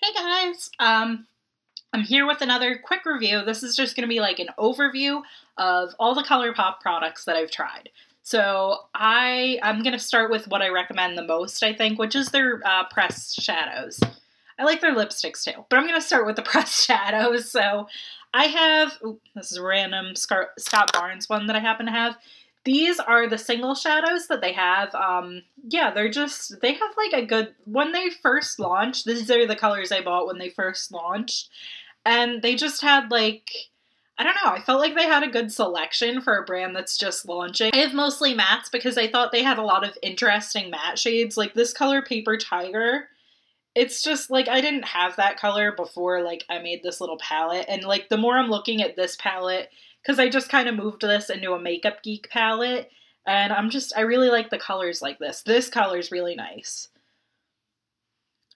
Hey guys, I'm here with another quick review. This is just going to be like an overview of all the Colourpop products that I've tried. So I'm going to start with what I recommend the most, I think, which is their pressed shadows. I like their lipsticks too, but I'm going to start with the pressed shadows. So I have, this is a random Scott Barnes one that I happen to have. These are the single shadows that they have. Yeah, they have like a good, when they first launched, these are the colors I bought when they first launched. And they just had like, I don't know, I felt like they had a good selection for a brand that's just launching. I have mostly mattes because I thought they had a lot of interesting matte shades. Like this color, Paper Tiger, it's just like, I didn't have that color before like I made this little palette. And like the more I'm looking at this palette, because I just kind of moved this into a Makeup Geek palette, and I really like the colors like this. This color's really nice.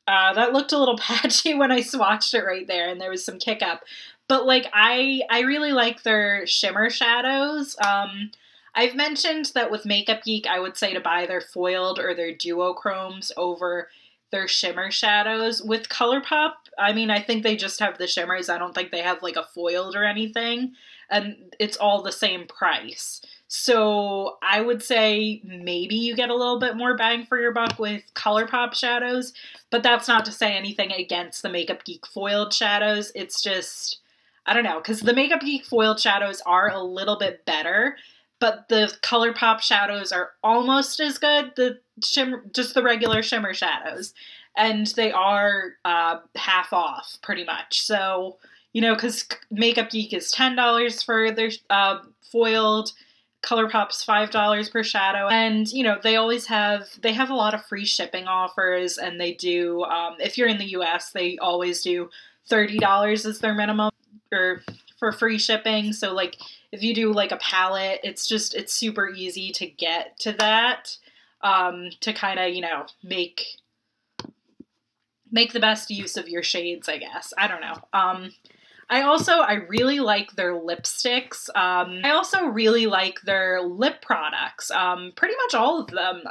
That looked a little patchy when I swatched it right there, and there was some kick up. But like, I really like their shimmer shadows. I've mentioned that with Makeup Geek, I would say to buy their foiled or their duochromes over their shimmer shadows. With Colourpop, I mean, I think they just have the shimmers. I don't think they have like a foiled or anything. And it's all the same price. So I would say maybe you get a little bit more bang for your buck with Colourpop shadows, but that's not to say anything against the Makeup Geek foiled shadows. It's just, I don't know, because the Makeup Geek foiled shadows are a little bit better, but the Colourpop shadows are almost as good, just the regular shimmer shadows, and they are half off pretty much. So, you know, because Makeup Geek is $10 for their foiled, Colourpop's $5 per shadow, and, you know, they have a lot of free shipping offers, and they do, if you're in the US, they always do $30 as their minimum for free shipping. So, like, if you do, like, a palette, it's super easy to get to that, to kind of, you know, make the best use of your shades, I guess. I don't know. I really like their lipsticks. I also really like their lip products. Pretty much all of them.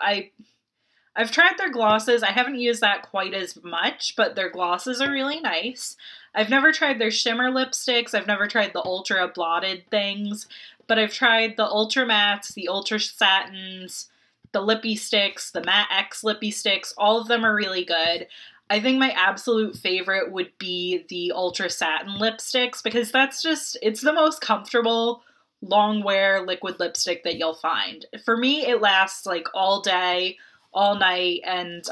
I've tried their glosses. I haven't used that quite as much, but their glosses are really nice. I've never tried their shimmer lipsticks. I've never tried the ultra blotted things, but I've tried the ultra mattes, the ultra satins, the lippy sticks, the Matte X lippy sticks. All of them are really good. I think my absolute favorite would be the Ultra Satin lipsticks because it's the most comfortable long wear liquid lipstick that you'll find. For me, it lasts like all day, all night, and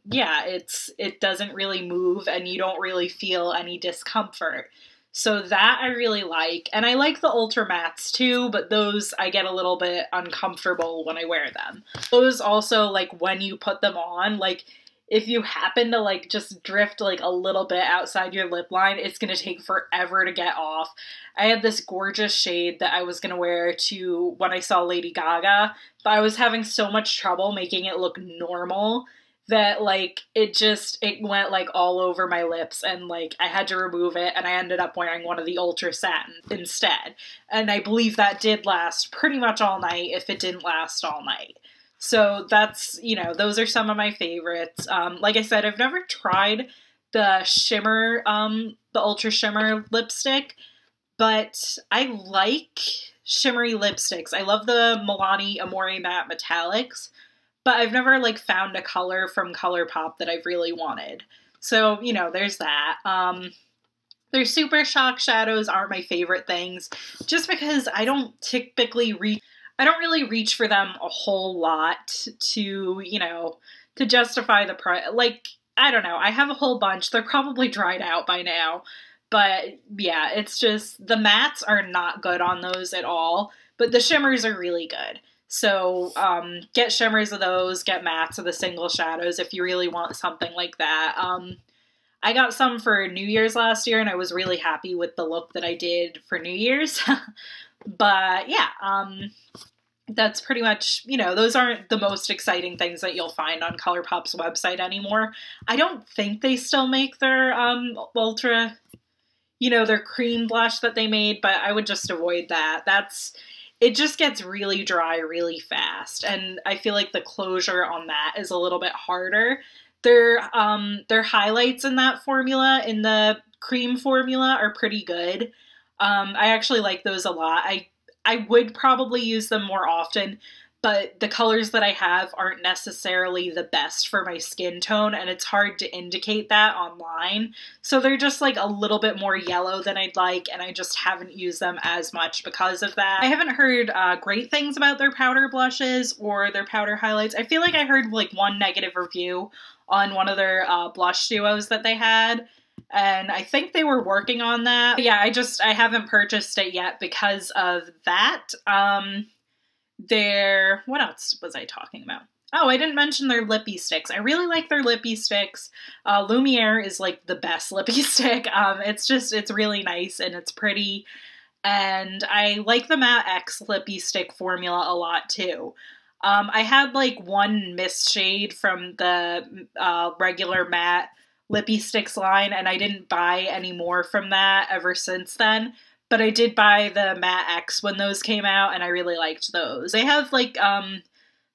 yeah, it doesn't really move and you don't really feel any discomfort. So that I really like. And I like the Ultra Mattes too, but those I get a little bit uncomfortable when I wear them. Those also, like, when you put them on, like, if you happen to like just drift like a little bit outside your lip line, it's going to take forever to get off. I had this gorgeous shade that I was going to wear to when I saw Lady Gaga, but I was having so much trouble making it look normal that like it went like all over my lips, and like I had to remove it, and I ended up wearing one of the Ultra Satin instead. And I believe that did last pretty much all night if it didn't last all night. So that's, you know, those are some of my favorites. Like I said, I've never tried the shimmer, the Ultra Shimmer lipstick, but I like shimmery lipsticks. I love the Milani Amore Matte Metallics, but I've never like found a color from Colourpop that I've really wanted. So, you know, there's that. Their Super Shock shadows aren't my favorite things, just because I don't really reach for them a whole lot to, you know, to justify the price. Like, I don't know. I have a whole bunch. They're probably dried out by now. But yeah, it's just, the mattes are not good on those at all. But the shimmers are really good. So get shimmers of those, get mattes of the single shadows if you really want something like that. I got some for New Year's last year, and I was really happy with the look that I did for New Year's. But yeah, that's pretty much, you know, those aren't the most exciting things that you'll find on Colourpop's website anymore. I don't think they still make their ultra, you know, their cream blush that they made, but I would just avoid that. It just gets really dry really fast, and I feel like the closure on that is a little bit harder Their highlights in that formula, in the cream formula, are pretty good. I actually like those a lot. I would probably use them more often, but the colors that I have aren't necessarily the best for my skin tone, and it's hard to indicate that online. So they're just like a little bit more yellow than I'd like, and I just haven't used them as much because of that. I haven't heard great things about their powder blushes or their powder highlights. I feel like I heard like one negative review on one of their blush duos that they had, and I think they were working on that. But yeah, I haven't purchased it yet because of that. What else was I talking about? Oh, I didn't mention their lippy sticks. I really like their lippy sticks. Lumiere is like the best lippy stick. It's really nice and it's pretty. And I like the Matte X lippy stick formula a lot too. I had like one mist shade from the regular matte lippy sticks line, and I didn't buy any more from that ever since then. But I did buy the Matte X when those came out, and I really liked those. They have like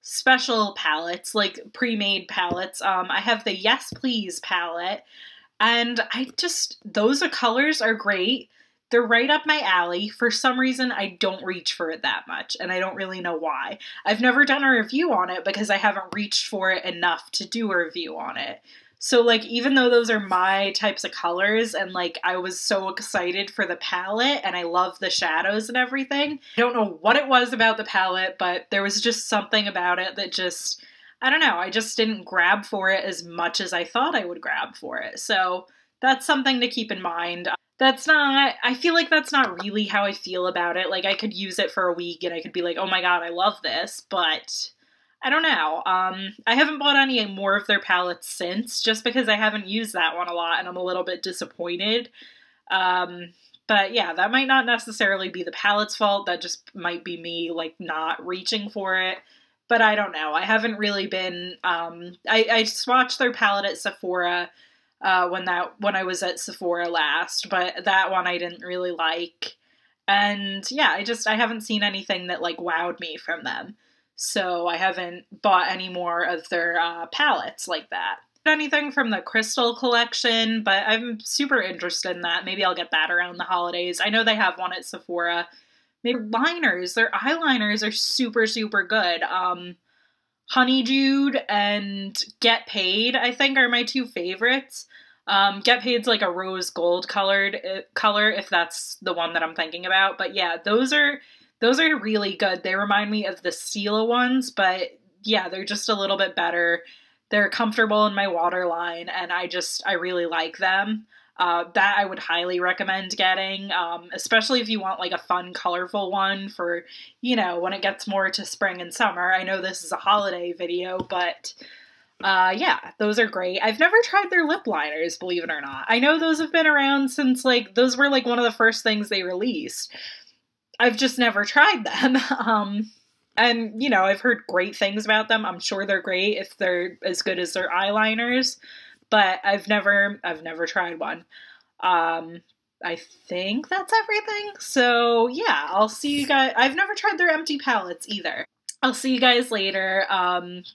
special palettes, like pre-made palettes. I have the Yes Please palette, and those colors are great. They're right up my alley. For some reason, I don't reach for it that much, and I don't really know why. I've never done a review on it because I haven't reached for it enough to do a review on it. So, like, even though those are my types of colors, and, like, I was so excited for the palette, and I love the shadows and everything, I don't know what it was about the palette, but there was just something about it that just, I don't know, I just didn't grab for it as much as I thought I would grab for it. So, that's something to keep in mind. I feel like that's not really how I feel about it. Like, I could use it for a week, and I could be like, oh my god, I love this, but I don't know. I haven't bought any more of their palettes since, just because I haven't used that one a lot and I'm a little bit disappointed. But yeah, that might not necessarily be the palette's fault. That just might be me, like, not reaching for it. But I don't know. I haven't really been, I swatched their palette at Sephora when I was at Sephora last, but that one I didn't really like. And yeah, I haven't seen anything that, like, wowed me from them. So I haven't bought any more of their palettes like that. Anything from the Crystal collection, but I'm super interested in that. Maybe I'll get that around the holidays. I know they have one at Sephora. Maybe liners. Their eyeliners are super, super good. Honeydew and Get Paid, I think, are my two favorites. Get Paid's like a rose gold color, if that's the one that I'm thinking about. But yeah, those are really good. They remind me of the Stila ones, but yeah, they're just a little bit better. They're comfortable in my waterline, and I really like them. That I would highly recommend getting, especially if you want like a fun, colorful one for, when it gets more to spring and summer. I know this is a holiday video, but yeah, those are great. I've never tried their lip liners, believe it or not. I know those have been around since, like, those were like one of the first things they released. I've just never tried them. And, I've heard great things about them. I'm sure they're great if they're as good as their eyeliners, but I've never tried one. I think that's everything. So yeah, I'll see you guys. I've never tried their empty palettes either. I'll see you guys later.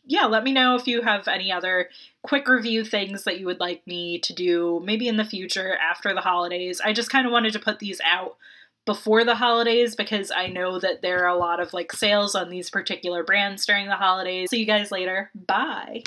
Yeah, let me know if you have any other quick review things that you would like me to do, maybe in the future after the holidays. I just kind of wanted to put these out before the holidays because I know that there are a lot of like sales on these particular brands during the holidays. See you guys later. Bye.